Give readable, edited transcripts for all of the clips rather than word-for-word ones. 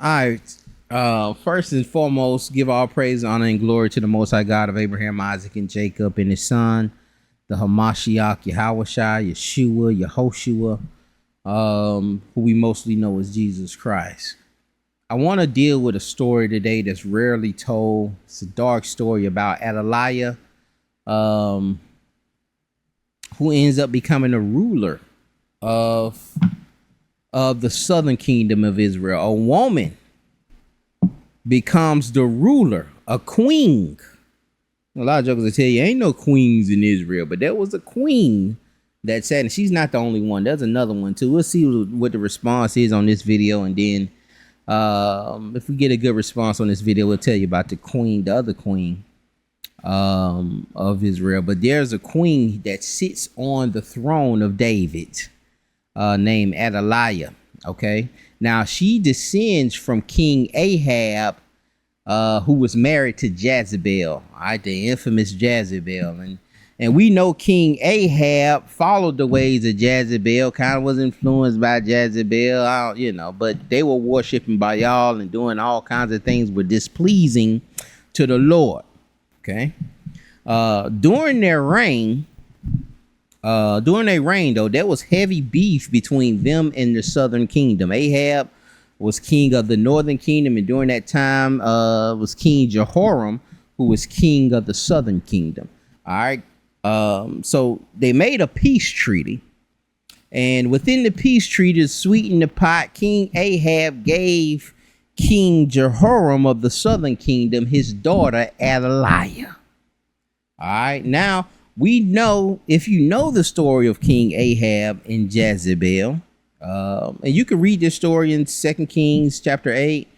All right. First and foremost, give all praise, honor, and glory to the Most High God of Abraham, Isaac, and Jacob, and His Son, the Hamashiach, Yahushua, Yeshua, Yehoshua, who we mostly know as Jesus Christ. I want to deal with a story today that's rarely told. It's a dark story about Athaliah, who ends up becoming a ruler of the southern kingdom of Israel. A woman becomes the ruler, a queen. A lot of jokers will tell you ain't no queens in Israel, but there was a queen that sat, and she's not the only one. There's another one too. We'll see what the response is on this video, and then if we get a good response on this video, we'll tell you about the queen, the other queen of Israel. But there's a queen that sits on the throne of David, named Athaliah. Okay, now she descends from King Ahab, who was married to Jezebel. All right, the infamous Jezebel, and we know King Ahab followed the ways of Jezebel, kind of was influenced by Jezebel, but they were worshiping Baal and doing all kinds of things were displeasing to the Lord. Okay, during their reign, though, there was heavy beef between them and the southern kingdom. Ahab was king of the northern kingdom, and during that time was King Jehoram, who was king of the southern kingdom. All right. So they made a peace treaty, and within the peace treaty, to sweeten the pot, King Ahab gave King Jehoram of the southern kingdom his daughter Athaliah. All right. Now, we know, if you know the story of King Ahab and Jezebel, and you can read this story in 2 Kings chapter 8,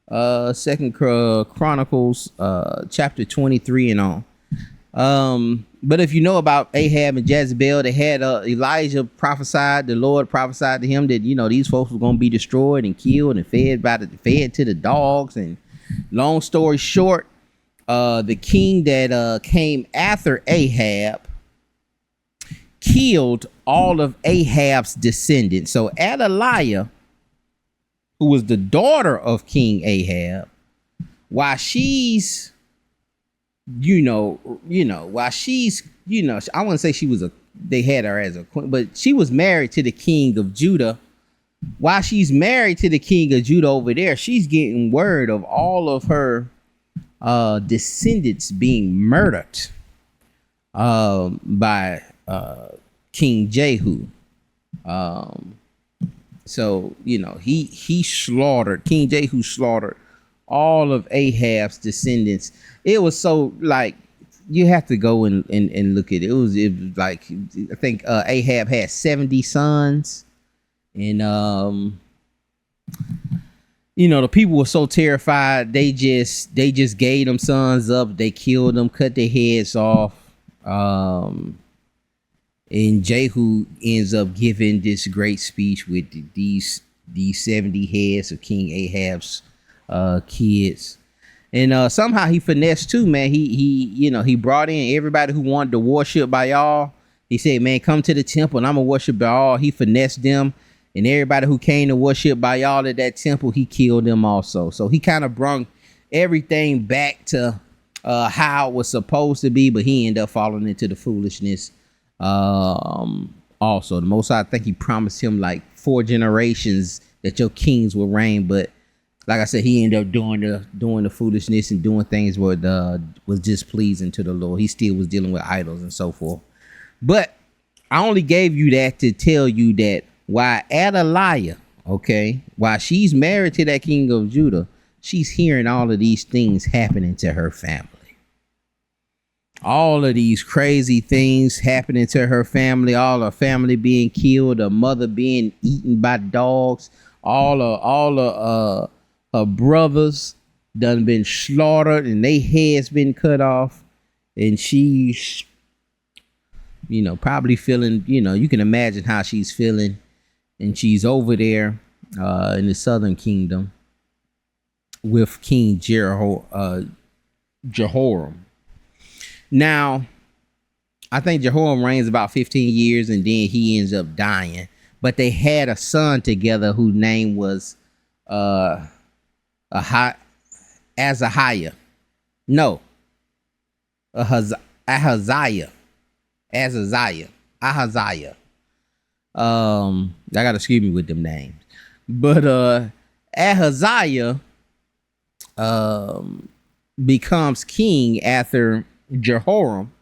2 Chronicles chapter 23 and on. But if you know about Ahab and Jezebel, they had Elijah prophesied, the Lord prophesied to him that, these folks were going to be destroyed and killed and fed to the dogs. And long story short, the king that came after Ahab killed all of Ahab's descendants. So Athaliah, who was the daughter of King Ahab, while she's, while she's, I wouldn't say they had her as a queen, but she was married to the king of Judah. While she's married to the king of Judah over there, she's getting word of all of her descendants being murdered by King Jehu. So he slaughtered, King Jehu slaughtered all of Ahab's descendants. It was so, like, you have to go and look at it. It was like, I think Ahab had 70 sons, and the people were so terrified, they just gave them sons up. They killed them, cut their heads off. And Jehu ends up giving this great speech with these 70 heads of King Ahab's kids. And somehow he finessed too, man. He brought in everybody who wanted to worship Baal. He said, man, come to the temple and I'm gonna worship Baal. He finessed them, and everybody who came to worship Baal at that temple, he killed them also. So he kind of brought everything back to how it was supposed to be, but he ended up falling into the foolishness. Also, the Most High, I think he promised him like 4 generations that your kings will reign, but like I said, he ended up doing the foolishness and doing things what was displeasing to the Lord. He still was dealing with idols and so forth. But I only gave you that to tell you that while Athaliah, while she's married to that king of Judah, she's hearing all of these things happening to her family. All of these crazy things happening to her family, all her family being killed, her mother being eaten by dogs, all her brothers done been slaughtered and their heads been cut off. And she's, probably feeling, you can imagine how she's feeling. And she's over there in the southern kingdom with King Jehoram. Now, I think Jehoram reigns about 15 years and then he ends up dying. But they had a son together whose name was Azahiah. No, Ahaziah. Ahaziah. I gotta excuse me with them names. But Ahaziah becomes king after Jehoram.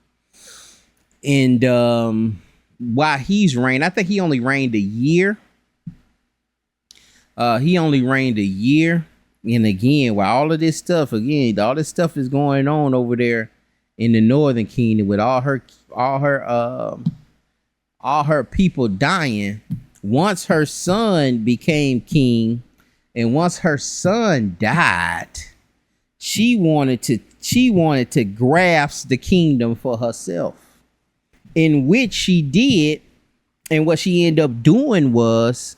And while he's reigned, I think he only reigned a year. And again, while all this stuff is going on over there in the northern kingdom, with all her people dying, once her son became king, and once her son died, she wanted to grasp the kingdom for herself, in which she did. And what she ended up doing was,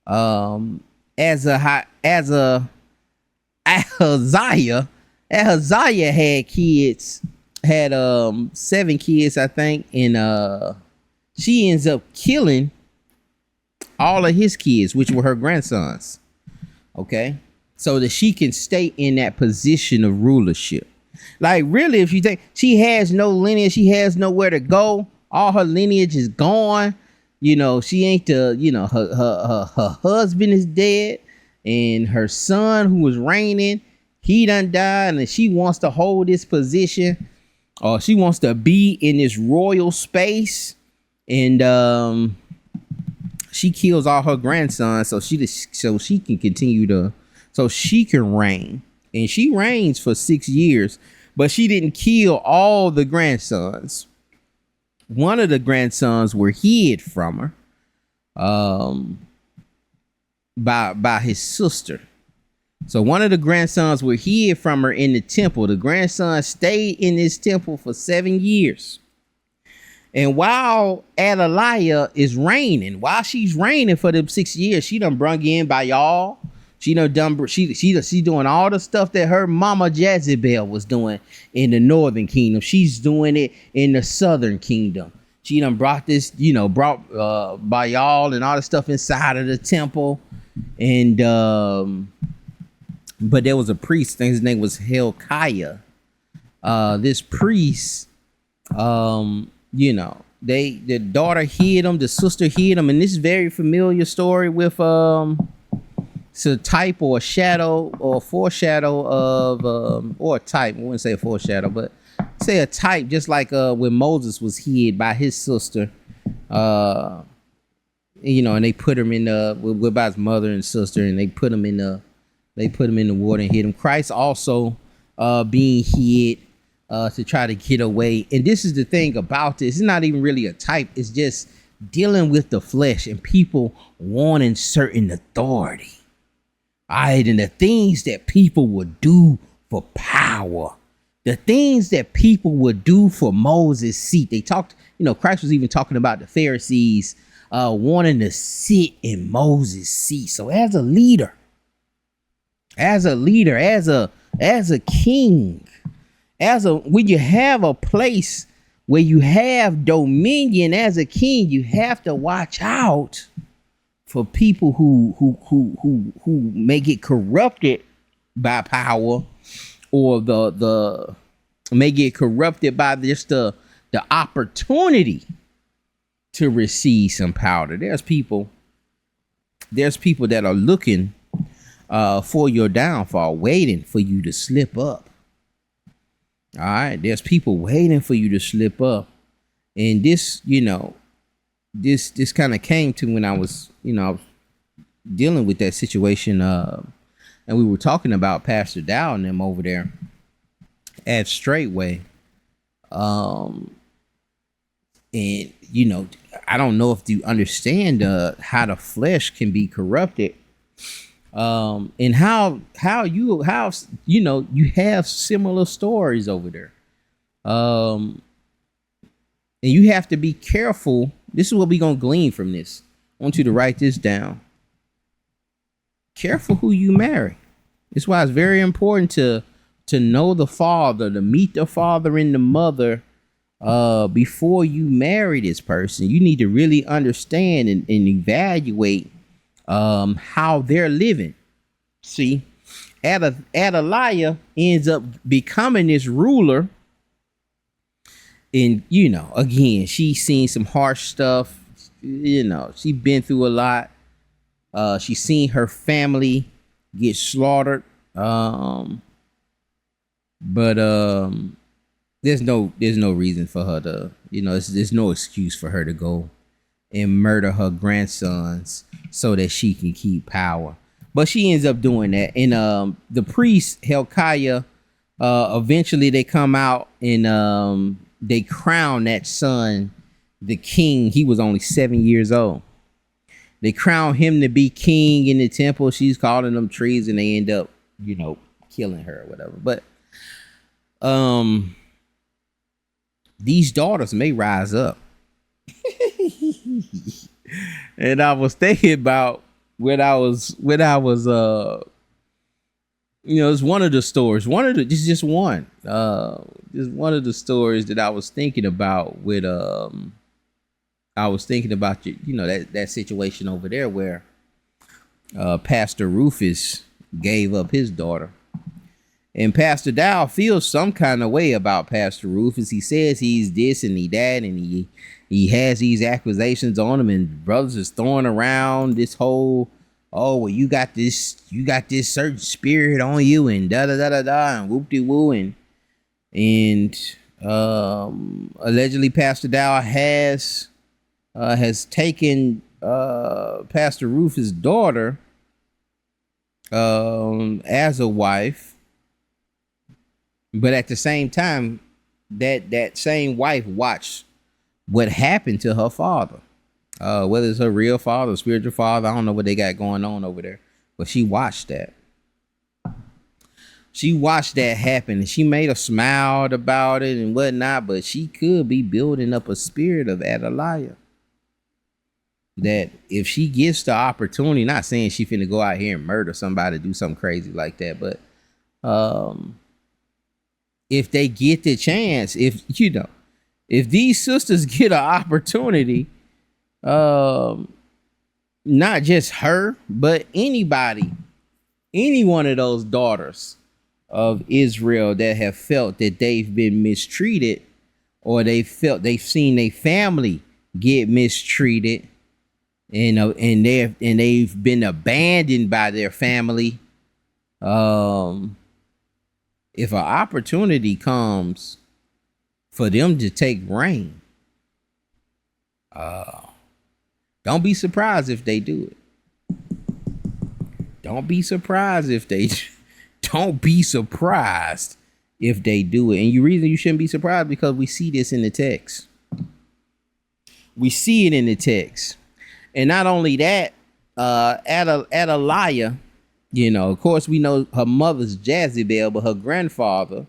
Ahaziah had 7 kids, I think, and she ends up killing all of his kids, which were her grandsons. Okay, so that she can stay in that position of rulership. Like, really, if you think, she has no lineage, she has nowhere to go. All her lineage is gone. She ain't her husband is dead, and her son, who was reigning, he done died, and she wants to hold this position, or she wants to be in this royal space, and she kills all her grandsons so she can continue to, so she can reign. And she reigns for 6 years, but she didn't kill all the grandsons. One of the grandsons were hid from her by his sister. So one of the grandsons were hid from her in the temple. The grandson stayed in this temple for 7 years. And while Athaliah is reigning, while she's reigning for them 6 years, she done brung in by y'all. She doing all the stuff that her mama Jezebel was doing in the northern kingdom. She's doing it in the southern kingdom. She done brought this, brought by y'all and all the stuff inside of the temple. And but there was a priest, his name was Hilkiah. This priest, the daughter hid him, the sister hid him, and this is very familiar story with it's a type or a shadow or a foreshadow of or a type. I wouldn't say a foreshadow, but say a type, just like when Moses was hid by his sister, and they put him in by his mother and sister, and they put him in the water and hid him. Christ also being hid to try to get away. And this is the thing about this. It's not even really a type. It's just dealing with the flesh and people wanting certain authority. All right, and the things that people would do for power, the things that people would do for Moses' seat. They talked, Christ was even talking about the Pharisees wanting to sit in Moses' seat. So as a leader, as a king, when you have a place where you have dominion as a king, you have to watch out for people who may get corrupted by power, or the may get corrupted by just the opportunity to receive some power. There's people that are looking for your downfall, waiting for you to slip up. All right, there's people waiting for you to slip up, and this kind of came to when I was dealing with that situation, and we were talking about Pastor Dow and them over there at Straitway, and I don't know if you understand how the flesh can be corrupted, and how you have similar stories over there, and you have to be careful. This is what we're gonna glean from this. I want you to write this down. Careful who you marry. That's why it's very important to know the father, to meet the father and the mother before you marry this person. You need to really understand and evaluate how they're living. See, Athaliah ends up becoming this ruler. And, again, she's seen some harsh stuff. She's been through a lot. She's seen her family get slaughtered. But there's no reason for her to, there's no excuse for her to go and murder her grandsons so that she can keep power. But she ends up doing that. And the priest Hilkiah, eventually they come out and they crown that son the king. He was only 7 years old. They crown him to be king in the temple. She's calling them trees, and they end up, killing her or whatever. But these daughters may rise up. And I was thinking about when I was it's one of the stories. Just one of the stories that I was thinking about with I was thinking about that situation over there where Pastor Rufus gave up his daughter. And Pastor Dow feels some kind of way about Pastor Rufus. He says he's this and he that, and he has these accusations on him, and brothers is throwing around this whole, oh, well, you got this certain spirit on you, and da da da da da, and whoop de woo, and allegedly Pastor Dow has taken Pastor Rufus' daughter as a wife. But at the same time, that same wife watched what happened to her father. Whether it's her real father, spiritual father, I don't know what they got going on over there. But she watched that. She watched that happen, and she may have smiled about it and whatnot, but she could be building up a spirit of Athaliah. That if she gets the opportunity, not saying she finna go out here and murder somebody, do something crazy like that, but if they get the chance, if these sisters get an opportunity, not just her, but anybody, any one of those daughters of Israel that have felt that they've been mistreated, or they've seen their family get mistreated, and they've been abandoned by their family, if an opportunity comes for them to take reign, don't be surprised if they do it. Don't be surprised if they do it. And the reason you shouldn't be surprised, because we see this in the text. We see it in the text. And not only that, Athaliah, of course, we know her mother's Jezebel, but her grandfather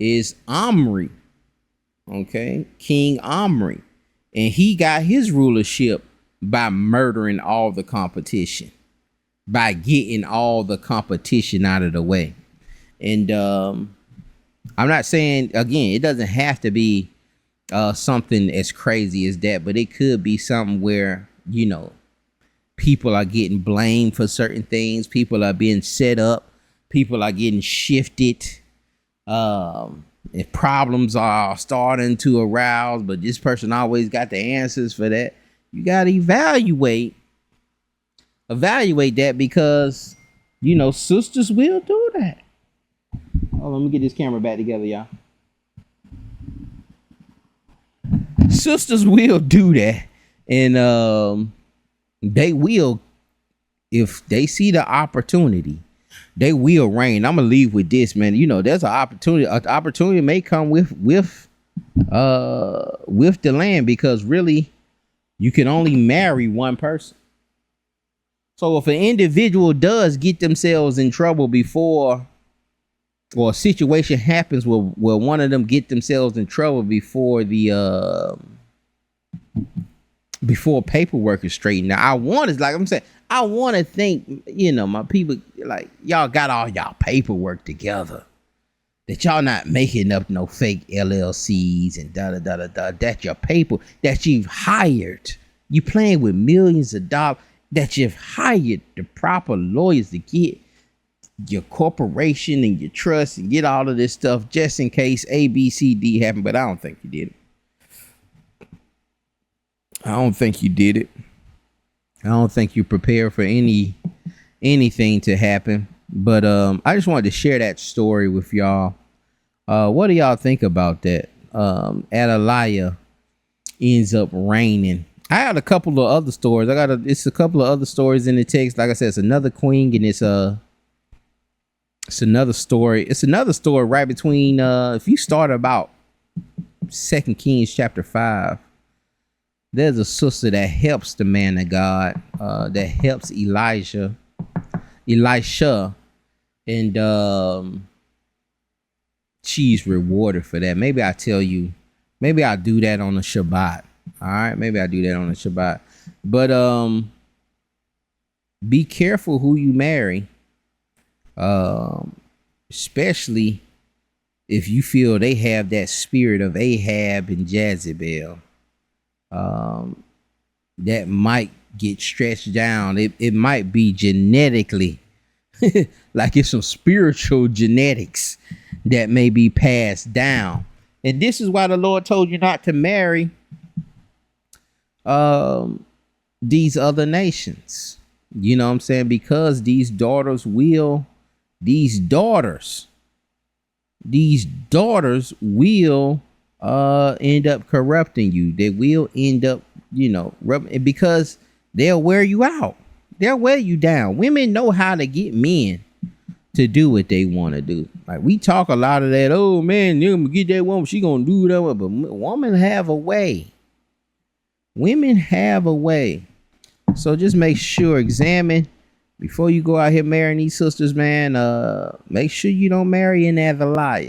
is Omri. Okay, King Omri. And he got his rulership by murdering all the competition, by getting all the competition out of the way. And I'm not saying, again, it doesn't have to be something as crazy as that, but it could be something where, people are getting blamed for certain things. People are being set up. People are getting shifted. If problems are starting to arouse, but this person always got the answers for that, you got to evaluate that, because, sisters will do that. Oh, let me get this camera back together, y'all. Sisters will do that. And they will, if they see the opportunity, they will reign. I'm gonna leave with this, man. There's an opportunity. An opportunity may come with the land, because really, you can only marry one person. So if an individual does get themselves in trouble before, or a situation happens where one of them get themselves in trouble before before paperwork is straightened out, I want to think, my people, like, y'all got all y'all paperwork together, that y'all not making up no fake LLCs and da da da da da. That your paper that you've hired, you playing with millions of dollars, that you've hired the proper lawyers to get your corporation and your trust and get all of this stuff just in case A, B, C, D happen. But I don't think you did it. I don't think you did it. I don't think you prepared for anything to happen. But I just wanted to share that story with y'all. What do y'all think about that? Athaliah ends up reigning. I had a couple of other stories. It's a couple of other stories in the text. Like I said, it's another queen, and it's another story. It's another story right between if you start about 2 Kings chapter 5, there's a sister that helps the man of God, that helps Elisha, and she's rewarded for that. Maybe I'll do that on the Shabbat. All right, maybe I'll do that on the Shabbat. But be careful who you marry, especially if you feel they have that spirit of Ahab and Jezebel. That might get stretched down. It might be genetically, like it's some spiritual genetics that may be passed down. And this is why the Lord told you not to marry these other nations. You know what I'm saying? Because these daughters will end up corrupting you. They will end up, because they'll wear you out. They'll wear you down. Women know how to get men to do what they want to do. Like, we talk a lot of that. Oh man, you're gonna get that woman. She gonna do that. But women have a way. Women have a way. So just make sure, examine before you go out here marrying these sisters, man. Make sure you don't marry an Athaliah.